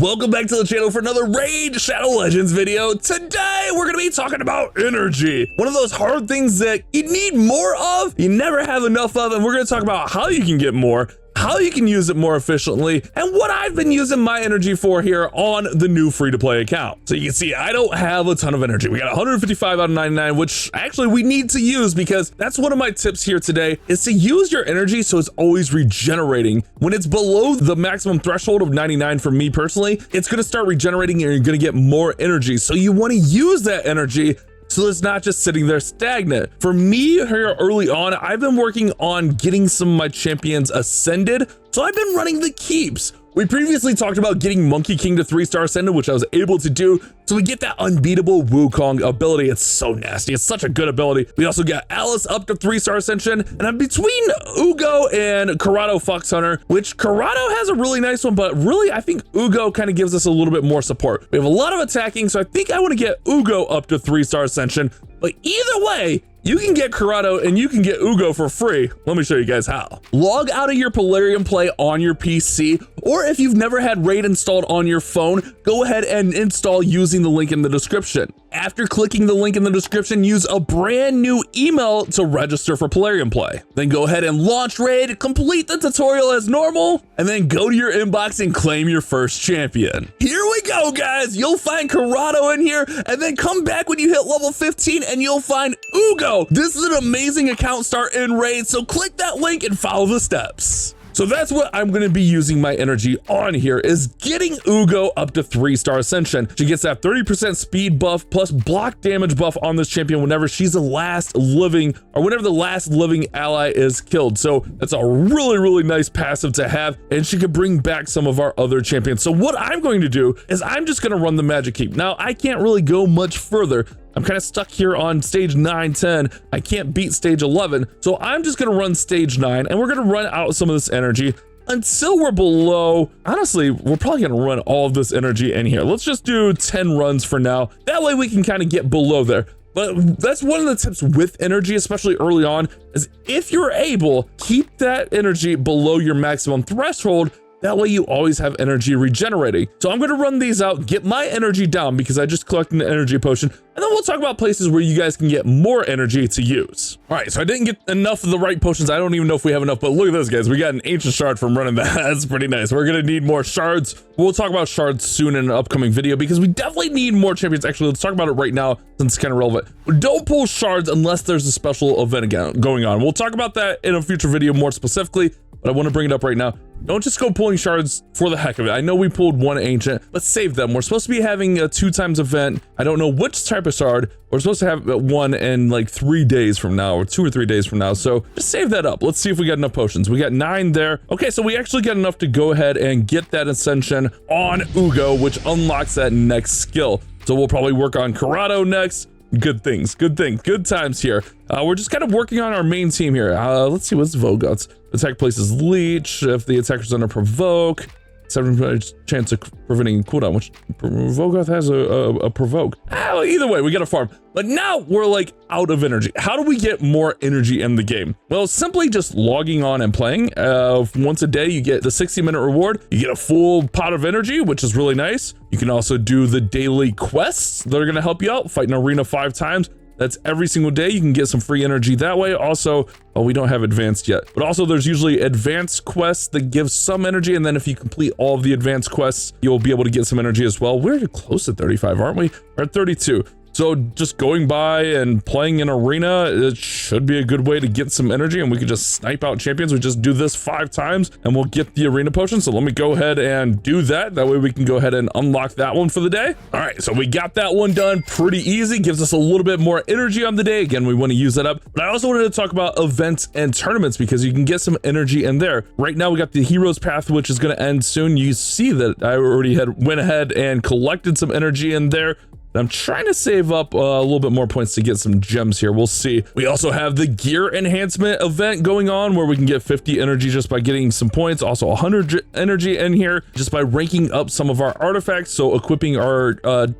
welcome back to the channel for another Raid Shadow Legends video. Today we're gonna be talking about energy, one of those hard things that you need more of, you never have enough of, and we're gonna talk about how you can get more, how you can use it more efficiently, and what I've been using my energy for here on the new free-to-play account. So you can see I don't have a ton of energy. We got 155 out of 99, which actually we need to use because that's one of my tips here today, is to use your energy so it's always regenerating. When it's below the maximum threshold of 99 for me personally, it's gonna start regenerating and you're gonna get more energy. So you wanna use that energy so it's not just sitting there stagnant. For me here early on, I've been working on getting some of my champions ascended. So I've been running the keeps. We previously talked about getting Monkey King to 3-star ascended, which I was able to do. So we get that unbeatable Wukong ability. It's so nasty. It's such a good ability. We also got Alice up to 3-star ascension. And I'm between Uugo and Karato Foxhunter, which Karato has a really nice one, but really I think Uugo kind of gives us a little bit more support. We have a lot of attacking, so I think I want to get Uugo up to 3-star ascension. But either way, you can get Karato and you can get Uugo for free. Let me show you guys how. Log out of your Polarium Play on your PC, or if you've never had Raid installed on your phone, go ahead and install using the link in the description. After clicking the link in the description, use a brand new email to register for Polarium Play. Then go ahead and launch Raid, complete the tutorial as normal, and then go to your inbox and claim your first champion. Here we go, guys. You'll find Karato in here, and then come back when you hit level 15 and you'll find Uugo. This is an amazing account start in Raid, so click that link and follow the steps. So that's what I'm going to be using my energy on here, is getting Uugo up to 3-star ascension. She gets that 30% speed buff plus block damage buff on this champion whenever she's the last living, or whenever the last living ally is killed. So that's a really, really nice passive to have, and she could bring back some of our other champions. So what I'm going to do is I'm just going to run the magic keep. Now I can't really go much further. I'm kind of stuck here on stage 9, 10. I can't beat stage 11. So I'm just gonna run stage 9 and we're gonna run out some of this energy until we're below. Honestly, we're probably gonna run all of this energy in here. Let's just do 10 runs for now. That way we can kind of get below there. But that's one of the tips with energy, especially early on, is if you're able, keep that energy below your maximum threshold. That way you always have energy regenerating. So I'm gonna run these out, get my energy down because I just collected an energy potion, and then we'll talk about places where you guys can get more energy to use. All right, so I didn't get enough of the right potions. I don't even know if we have enough, but look at this, guys. We got an ancient shard from running that. That's pretty nice. We're gonna need more shards. We'll talk about shards soon in an upcoming video because we definitely need more champions. Actually, let's talk about it right now since it's kind of relevant. Don't pull shards unless there's a special event going on. We'll talk about that in a future video more specifically, but I want to bring it up right now. Don't just go pulling shards for the heck of it. I know we pulled one ancient. Let's save them. We're supposed to be having a 2x event. I don't know which type of shard. We're supposed to have one in like 3 days from now, or 2 or 3 days from now. So just save that up. Let's see if we got enough potions. We got 9 there. Okay, so we actually got enough to go ahead and get that ascension on Uugo, which unlocks that next skill. So we'll probably work on Karato next. Good things, good times here. We're just kind of working on our main team here. Let's see, what's Vogot's attack places leech. If the attacker's under provoke, 7% chance of preventing cooldown, which Vogoth has a provoke. Either way, we got a farm. But now we're like out of energy. How do we get more energy in the game? Well, simply just logging on and playing. Once a day, you get the 60-minute reward. You get a full pot of energy, which is really nice. You can also do the daily quests that are gonna help you out. Fight an arena 5 times. That's every single day. You can get some free energy that way. Also, well, we don't have advanced yet, but also there's usually advanced quests that give some energy. And then if you complete all of the advanced quests, you'll be able to get some energy as well. We're close to 35, aren't we? We're at 32. So just going by and playing in arena, it should be a good way to get some energy, and we can just snipe out champions. We just do this 5 times and we'll get the arena potion. So let me go ahead and do that. That way we can go ahead and unlock that one for the day. All right, so we got that one done pretty easy. Gives us a little bit more energy on the day. Again, we want to use that up. But I also wanted to talk about events and tournaments because you can get some energy in there. Right now we got the Heroes Path, which is going to end soon. You see that I already went ahead and collected some energy in there. I'm trying to save up a little bit more points to get some gems here. We'll see. We also have the gear enhancement event going on where we can get 50 energy just by getting some points. Also 100 energy in here just by ranking up some of our artifacts. So equipping our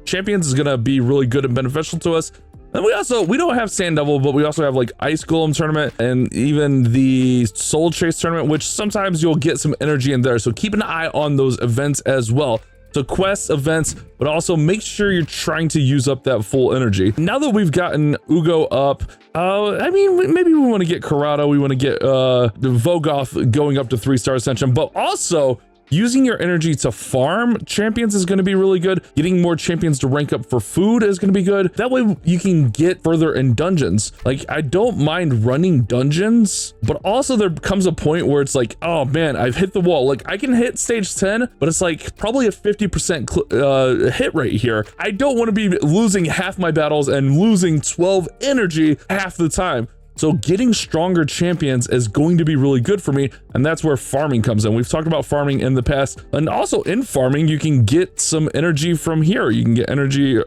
champions is going to be really good and beneficial to us. And we don't have Sand Devil, but we also have like Ice Golem tournament and even the Soul Chase tournament, which sometimes you'll get some energy in there. So keep an eye on those events as well. So quests, events, but also make sure you're trying to use up that full energy. Now that we've gotten Uugo up, I mean, maybe we want to get Karato, we want to get Vogoth going up to 3-star ascension, but also using your energy to farm champions is going to be really good. Getting more champions to rank up for food is going to be good. That way you can get further in dungeons. Like, I don't mind running dungeons, but also there comes a point where it's like, oh man, I've hit the wall. Like, I can hit stage 10, but it's like probably a 50% hit rate here. I don't want to be losing half my battles and losing 12 energy half the time. So getting stronger champions is going to be really good for me, and that's where farming comes in. We've talked about farming in the past, and also in farming, you can get some energy from here. You can get energy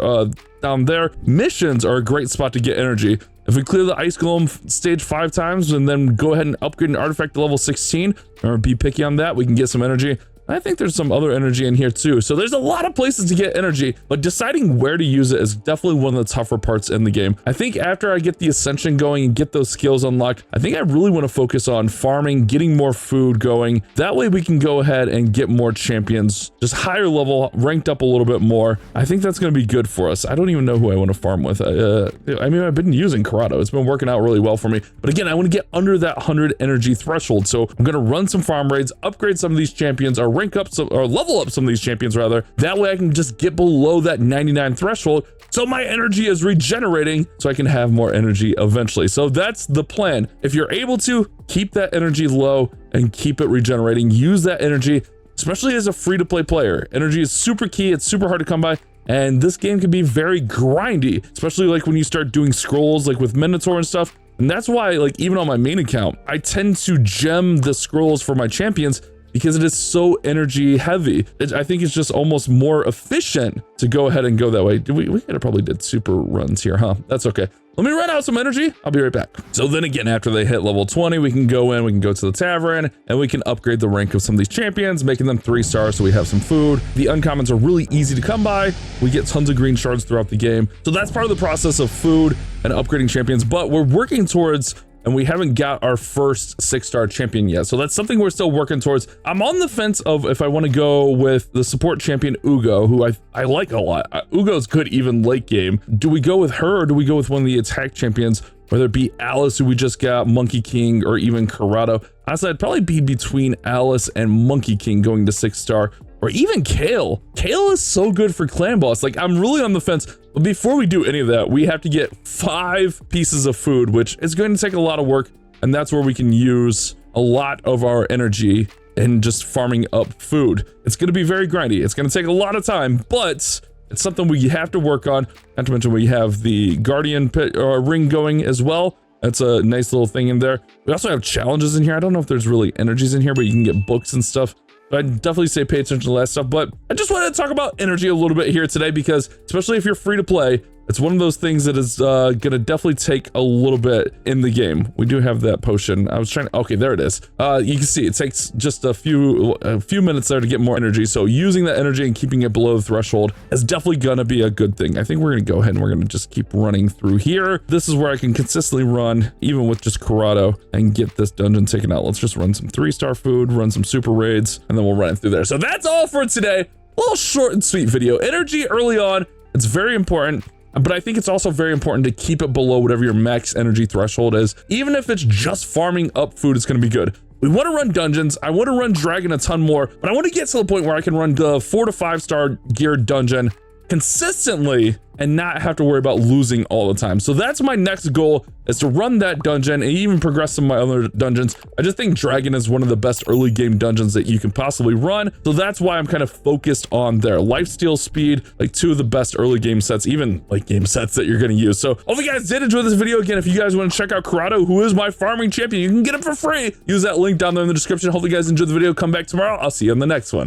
down there. Missions are a great spot to get energy. If we clear the Ice Golem stage 5 times and then go ahead and upgrade an artifact to level 16, or be picky on that, we can get some energy. I think there's some other energy in here too. So there's a lot of places to get energy, but deciding where to use it is definitely one of the tougher parts in the game. I think after I get the ascension going and get those skills unlocked, I think I really want to focus on farming, getting more food going. That way we can go ahead and get more champions, just higher level, ranked up a little bit more. I think that's going to be good for us. I don't even know who I want to farm with. I mean, I've been using Karato. It's been working out really well for me. But again, I want to get under that 100 energy threshold. So I'm going to run some farm raids, upgrade some of these champions, or rank up some, or level up some of these champions rather. That way I can just get below that 99 threshold, so my energy is regenerating, so I can have more energy eventually. So that's the plan. If you're able to, keep that energy low and keep it regenerating. Use that energy, especially as a free-to-play player. Energy is super key. It's super hard to come by. And this game can be very grindy, especially like when you start doing scrolls like with Minotaur and stuff. And that's why, like, even on my main account, I tend to gem the scrolls for my champions, because it is so energy heavy. I think it's just almost more efficient to go ahead and go that way. We could have probably did super runs here, huh? That's okay. Let me run out some energy. I'll be right back. So then again, after they hit level 20, we can go in, we can go to the tavern, and we can upgrade the rank of some of these champions, making them 3-star so we have some food. The uncommons are really easy to come by. We get tons of green shards throughout the game. So that's part of the process of food and upgrading champions, but we're working towards, and we haven't got our first 6-star champion yet. So that's something we're still working towards. I'm on the fence of if I want to go with the support champion Uugo, who I like a lot. Ugo's good even late game. Do we go with her, or do we go with one of the attack champions, whether it be Alice, who we just got, Monkey King, or even Karato? Honestly, I'd probably be between Alice and Monkey King going to 6-star, or even Kale. Kale is so good for clan boss. Like, I'm really on the fence. But before we do any of that, we have to get 5 pieces of food, which is going to take a lot of work. And that's where we can use a lot of our energy in just farming up food. It's going to be very grindy. It's going to take a lot of time, but it's something we have to work on. Not to mention we have the Guardian pit or ring going as well. That's a nice little thing in there. We also have challenges in here. I don't know if there's really energies in here, but you can get books and stuff. But I'd definitely say pay attention to that stuff. But I just wanted to talk about energy a little bit here today, because especially if you're free to play, it's one of those things that is gonna definitely take a little bit in the game. We do have that potion. I was trying to, okay, there it is. You can see it takes just a few minutes there to get more energy. So using that energy and keeping it below the threshold is definitely gonna be a good thing. I think we're gonna go ahead and we're gonna just keep running through here. This is where I can consistently run, even with just Karato, and get this dungeon taken out. Let's just run some 3-star food, run some super raids, and then we'll run it through there. So that's all for today. A little short and sweet video. Energy early on, it's very important. But I think it's also very important to keep it below whatever your max energy threshold is. Even if it's just farming up food, it's going to be good. We want to run dungeons. I want to run dragon a ton more, but I want to get to the point where I can run the 4 to 5-star geared dungeon consistently and not have to worry about losing all the time. So that's my next goal, is to run that dungeon and even progress some of my other dungeons. I just think dragon is one of the best early game dungeons that you can possibly run. So that's why I'm kind of focused on there. Lifesteal, speed, like 2 of the best early game sets, even late game sets that you're going to use. So hope you guys did enjoy this video. Again, if you guys want to check out Karato, who is my farming champion, you can get him for free. Use that link down there in the description. Hope you guys enjoyed the video. Come back tomorrow. I'll see you in the next one.